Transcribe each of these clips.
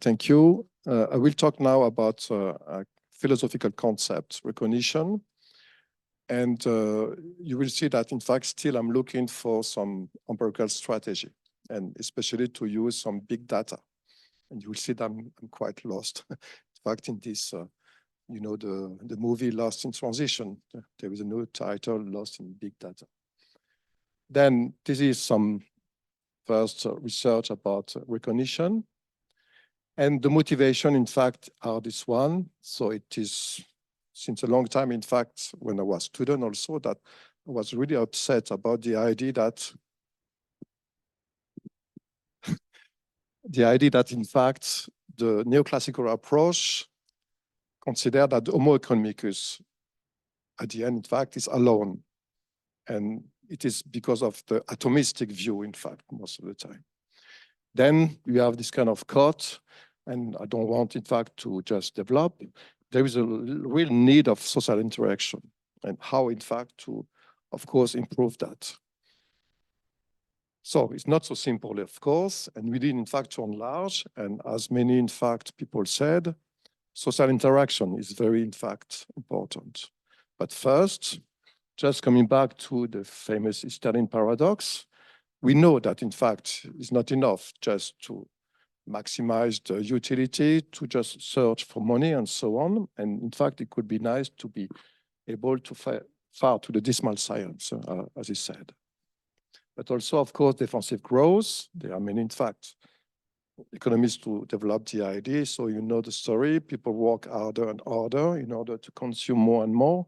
Thank you. I will talk now about a philosophical concept, recognition. And you will see that, in fact, still I'm looking for some empirical strategy, and especially to use some big data. And you will see that I'm quite lost. In fact, in this, you know, the movie Lost in Transition, there is a new title, Lost in Big Data. Then this is some first research about recognition. And the motivation, in fact, are this one. So it is since a long time, in fact, when I was a student also, that I was really upset about the idea that in fact, the neoclassical approach considered that the Homo economicus, at the end, in fact, is alone. And it is because of the atomistic view, in fact, most of the time. Then you have this kind of cut, and I don't want, in fact, to just develop. There is a real need of social interaction and how, in fact, to, of course, improve that. So it's not so simple, of course, and we need, in fact, to enlarge. And as many, in fact, people said, social interaction is very, in fact, important. But first, just coming back to the famous Sterling paradox, we know that, in fact, it's not enough just to maximize the utility, to just search for money and so on. And in fact, it could be nice to be able to far to the decimal science, as he said. But also, of course, defensive growth. There are many, in fact, economists to develop the idea. So you know the story. People work harder and harder in order to consume more and more.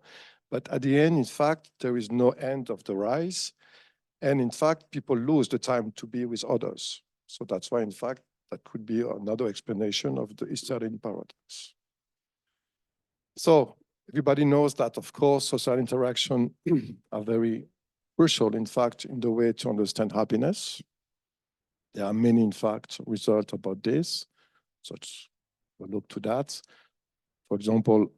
But at the end, in fact, there is no end of the rise. And in fact, people lose the time to be with others. So that's why, in fact, that could be another explanation of the Sterling paradox. So everybody knows that, of course, social interaction are very crucial, in fact, in the way to understand happiness. There are many, in fact, results about this. So we'll look to that. For example,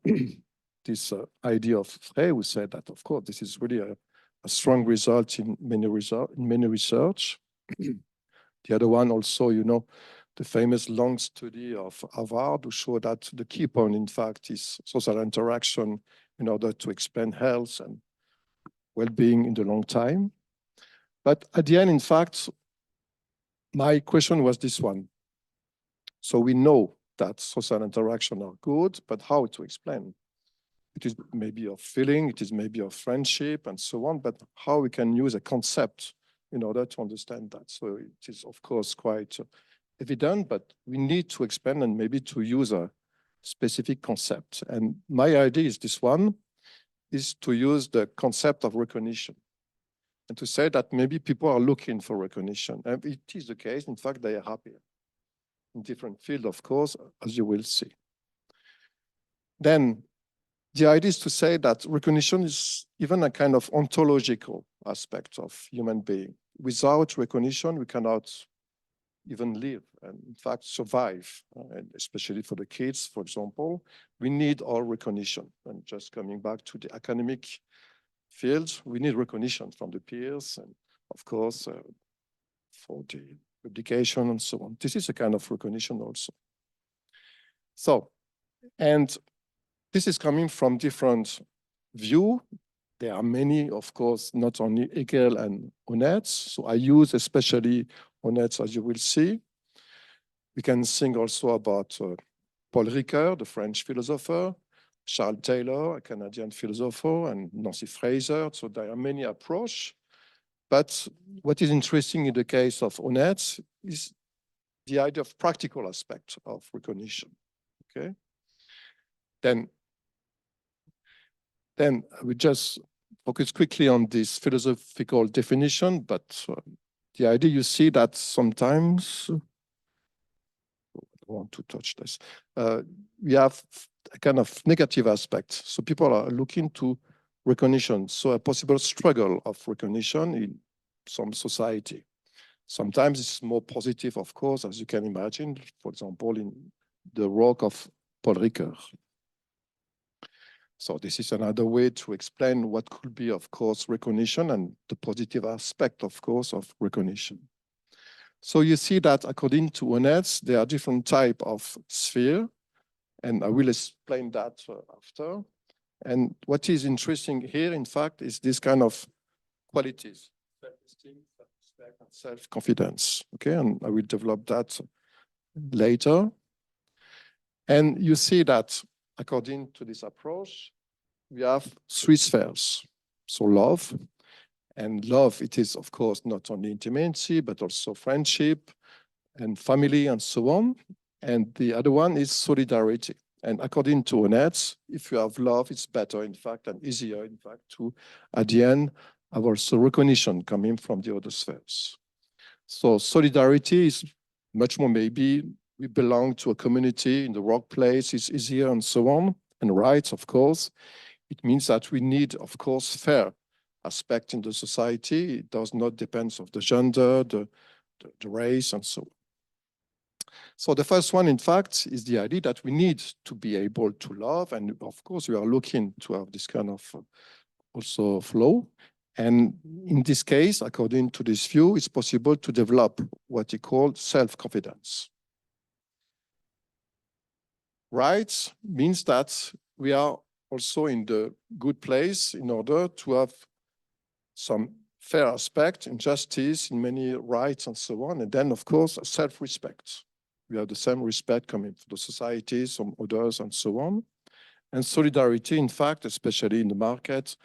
this idea of Frey, who said that, of course, this is really a strong result in many research. The other one also, you know, the famous long study of Harvard, who showed that the key point, in fact, is social interaction in order to explain health and well-being in the long time. But at the end, in fact, my question was this one. So we know that social interaction are good, but how to explain? It is maybe of feeling, it is maybe of friendship and so on, but how we can use a concept in order to understand that. So it is, of course, quite evident, but we need to explain and maybe to use a specific concept. And my idea is this one, is to use the concept of recognition and to say that maybe people are looking for recognition. And it is the case, in fact, they are happier in different fields, of course, as you will see. Then the idea is to say that recognition is even a kind of ontological aspect of human being. Without recognition, we cannot even live and, in fact, survive. And especially for the kids, for example, we need all recognition. And just coming back to the academic fields, we need recognition from the peers and, of course, for the publication and so on. This is a kind of recognition also. So, and this is coming from different views. There are many, of course, not only Hegel and Honneth. So I use especially Honneth, as you will see. We can think also about Paul Ricoeur, the French philosopher, Charles Taylor, a Canadian philosopher, and Nancy Fraser. So there are many approaches. But what is interesting in the case of Honneth is the idea of practical aspect of recognition. Okay. Then we just focus quickly on this philosophical definition, but the idea you see that sometimes, I don't want to touch this, we have a kind of negative aspect. So people are looking to recognition, so a possible struggle of recognition in some society. Sometimes it's more positive, of course, as you can imagine, for example, in the work of Paul Ricoeur. So this is another way to explain what could be, of course, recognition and the positive aspect, of course, of recognition. So you see that according to Honneth, there are different type of sphere, and I will explain that after. And what is interesting here, in fact, is this kind of qualities: self-esteem, self-respect, and self-confidence. Okay, and I will develop that later. And you see that according to this approach, we have three spheres. So love, and love, it is, of course, not only intimacy, but also friendship and family and so on. And the other one is solidarity. And according to Honneth, if you have love, it's better, in fact, and easier, in fact, to, at the end, have also recognition coming from the other spheres. So solidarity is much more maybe we belong to a community in the workplace, it's easier and so on. And rights, of course, it means that we need, of course, fair aspect in the society. It does not depend on the gender, the race, and so on. So the first one, in fact, is the idea that we need to be able to love. And of course, we are looking to have this kind of also flow. And in this case, according to this view, it's possible to develop what he called self-confidence. Rights means that we are also in the good place in order to have some fair aspect, injustice in many rights and so on. And then, of course, self-respect. We have the same respect coming from the society, some others, and so on. And solidarity, in fact, especially in the market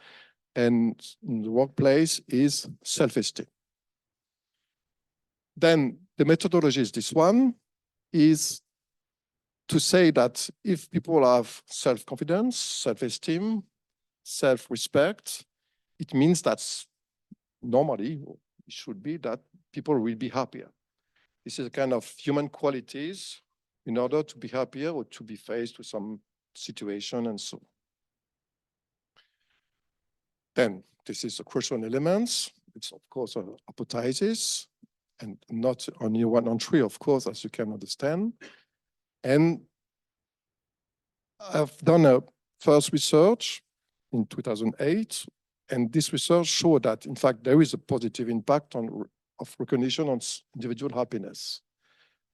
and in the workplace, is self-esteem. Then the methodology is this one, is to say that if people have self-confidence, self-esteem, self-respect, it means that normally it should be that people will be happier. This is a kind of human qualities in order to be happier or to be faced with some situation and so on. Then this is a crucial element. It's of course a hypothesis and not only one entry, of course, as you can understand. And I've done a first research in 2008, and this research showed that, in fact, there is a positive impact of recognition on individual happiness.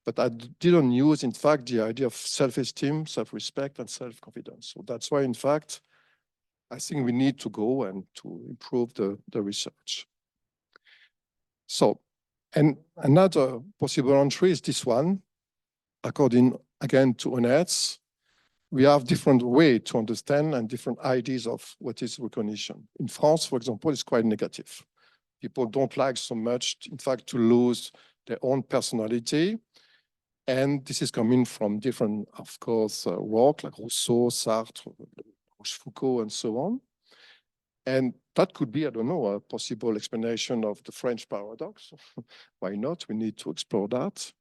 But I didn't use, in fact, the idea of self-esteem, self-respect, and self-confidence. So that's why, in fact, I think we need to go and to improve the research. So, and another possible entry is this one. According, again, to Honneth, we have different ways to understand and different ideas of what is recognition. In France, for example, it's quite negative. People don't like so much, in fact, to lose their own personality. And this is coming from different, of course, work like Rousseau, Sartre, Foucault, and so on. And that could be, I don't know, a possible explanation of the French paradox. Why not? We need to explore that.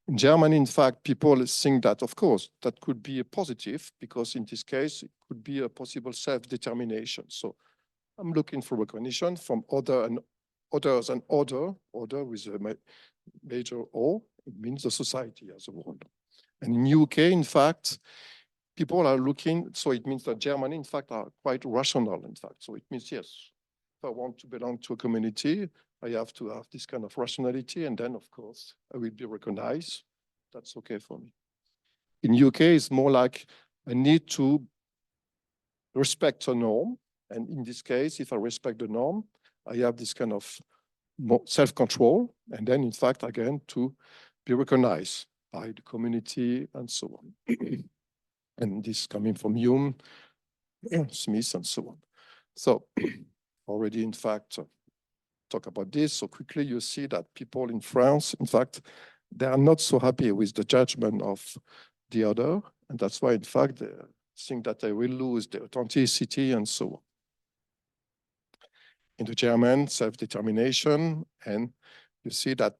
In Germany, in fact, people think that, of course, that could be a positive, because in this case, it could be a possible self-determination. So I'm looking for recognition from others and order with a major O. It means the society as a whole. And in UK, in fact, people are looking, so it means that Germany, in fact, are quite rational, in fact. So it means, yes, if I want to belong to a community, I have to have this kind of rationality, and then, of course, I will be recognized. That's okay for me. In UK, it's more like I need to respect a norm. And in this case, if I respect the norm, I have this kind of self-control, and then, in fact, again, to be recognized by the community and so on. And this coming from Hume, Smith, and so on. So already, in fact, talk about this. So quickly, you see that people in France, in fact, they are not so happy with the judgment of the other. And that's why, in fact, they think that they will lose their authenticity and so on. In the German, self-determination. And you see that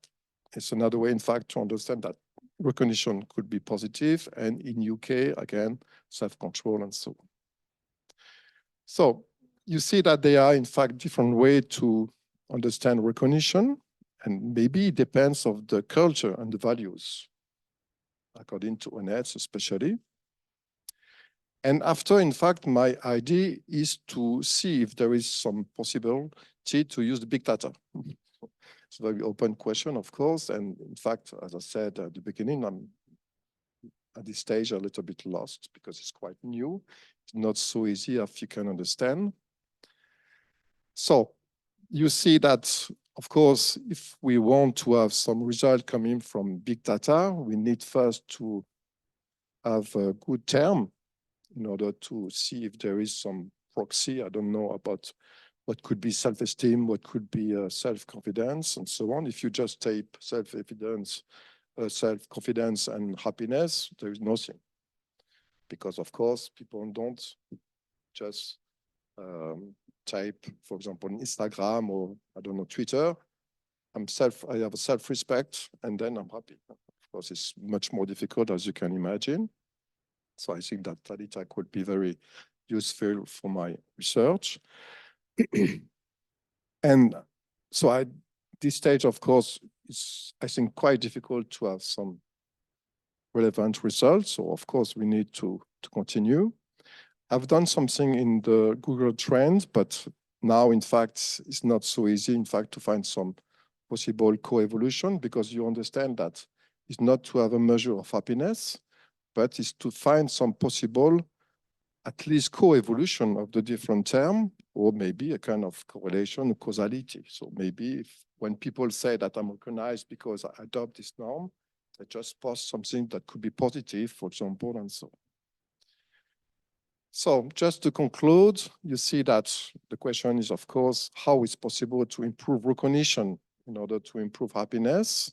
it's another way, in fact, to understand that recognition could be positive. And in UK, again, self-control and so on. So you see that there are, in fact, different ways to understand recognition, and maybe it depends on the culture and the values, according to Honneth especially. And after, in fact, my idea is to see if there is some possibility to use the big data. It's a very open question, of course. And in fact, as I said at the beginning, I'm at this stage a little bit lost because it's quite new. It's not so easy if you can understand. So you see that, of course, if we want to have some result coming from big data, we need first to have a good term in order to see if there is some proxy. I don't know about what could be self-esteem, what could be self-confidence, and so on. If you just type self-evidence, self-confidence and happiness, there is nothing. Because, of course, people don't just type, for example, on Instagram or, I don't know, Twitter, I have a self-respect, and then I'm happy. Of course, it's much more difficult, as you can imagine. So I think that data could be very useful for my research. And so at this stage, of course, it's, I think, quite difficult to have some relevant results. So of course, we need to continue. I've done something in the Google Trends, but now, in fact, it's not so easy, in fact, to find some possible co-evolution, because you understand that it's not to have a measure of happiness, but it's to find some possible, at least co-evolution of the different term, or maybe a kind of correlation, causality. So maybe when people say that I'm recognized because I adopt this norm, I just post something that could be positive, for example, and so on. So just to conclude, you see that the question is, of course, how it's possible to improve recognition in order to improve happiness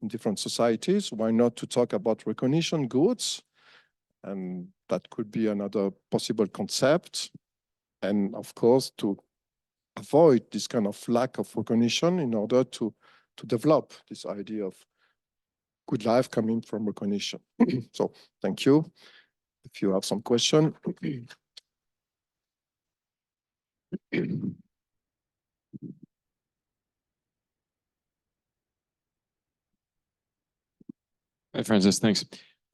in different societies? Why not to talk about recognition goods? And that could be another possible concept. And of course, to avoid this kind of lack of recognition in order to develop this idea of good life coming from recognition. So thank you. If you have some question. Hi, Francis, thanks.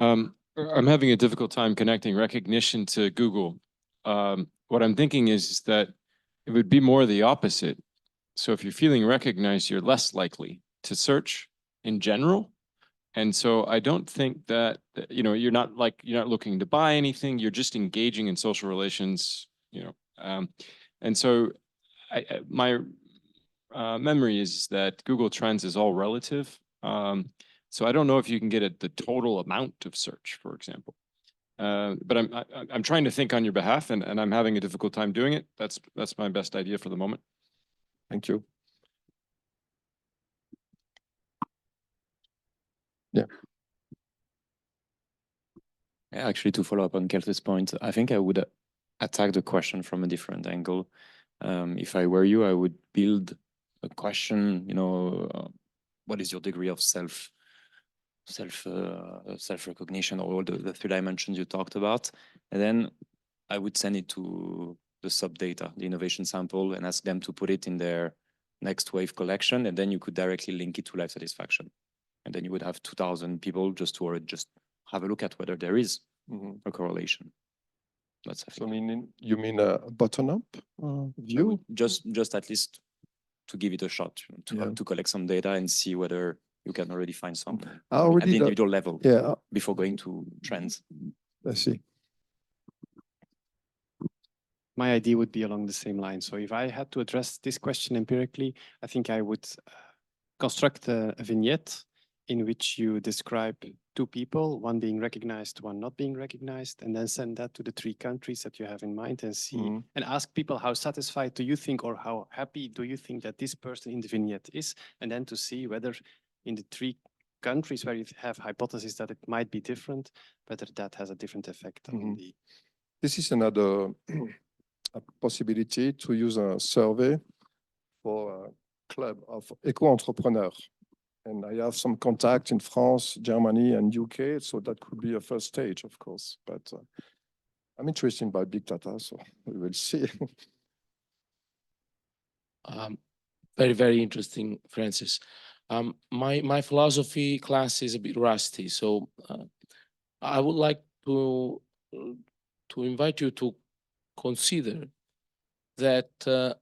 I'm having a difficult time connecting recognition to Google. What I'm thinking is that it would be more the opposite. So if you're feeling recognized, you're less likely to search in general. And so I don't think that, you're not looking to buy anything, you're just engaging in social relations, and so my memory is that Google Trends is all relative. So I don't know if you can get at the total amount of search, for example. But I'm trying to think on your behalf, and I'm having a difficult time doing it. That's my best idea for the moment. Thank you. Yeah. Actually, to follow up on Kelte's point, I think I would attack the question from a different angle. If I were you, I would build a question, what is your degree of self-recognition, or all the 3 dimensions you talked about? And then I would send it to the sub-data, the innovation sample, and ask them to put it in their next wave collection. And then you could directly link it to life satisfaction. And then you would have 2,000 people just have a look at whether there is a correlation. That's, I think. So you mean a bottom-up view? Just at least to give it a shot, to collect some data and see whether you can already find some at the individual level before going to trends. I see. My idea would be along the same line. So if I had to address this question empirically, I think I would construct a vignette in which you describe 2 people, one being recognized, one not being recognized, and then send that to the 3 countries that you have in mind and see, and ask people, how satisfied do you think, or how happy do you think that this person in the vignette is? And then to see whether in the 3 countries where you have hypotheses that it might be different, whether that has a different effect on the... This is another possibility to use a survey for a club of eco-entrepreneurs. And I have some contact in France, Germany, and UK, so that could be a first stage, of course. But I'm interested by big data, so we will see. Very, very interesting, Francis. My philosophy class is a bit rusty, so I would like to invite you to consider that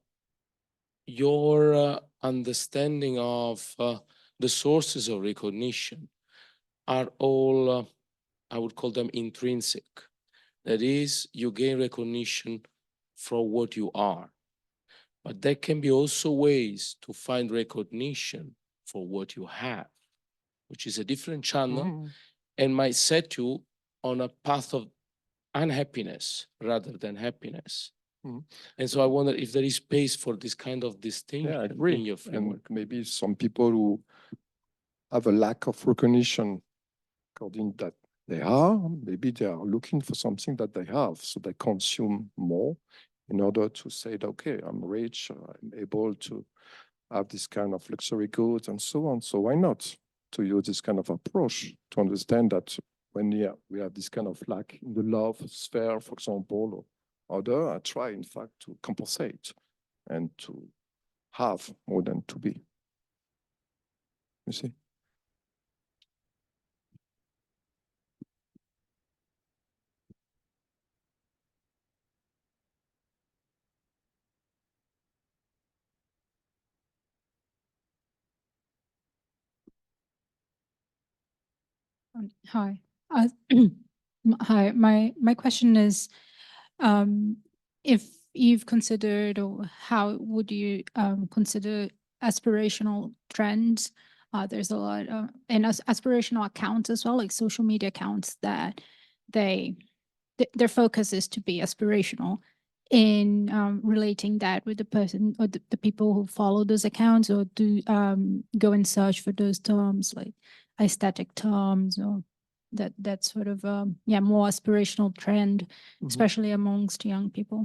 your understanding of the sources of recognition are all, I would call them intrinsic. That is, you gain recognition for what you are. But there can be also ways to find recognition for what you have, which is a different channel and might set you on a path of unhappiness rather than happiness. And so I wonder if there is space for this kind of distinction Yeah, I agree. in your framework. And maybe some people who have a lack of recognition according that they are, maybe they are looking for something that they have, so they consume more in order to say, okay, I'm rich, I'm able to have this kind of luxury goods and so on. So why not to use this kind of approach to understand that when we have this kind of lack in the love sphere, for example, or other, I try, in fact, to compensate and to have more than to be. You see? Hi. Hi. My question is, if you've considered, or how would you consider aspirational trends? There's a lot of, and aspirational accounts as well, like social media accounts that their focus is to be aspirational in relating that with the person or the people who follow those accounts, or do go and search for those terms like aesthetic terms, or that sort of more aspirational trend, especially amongst young people.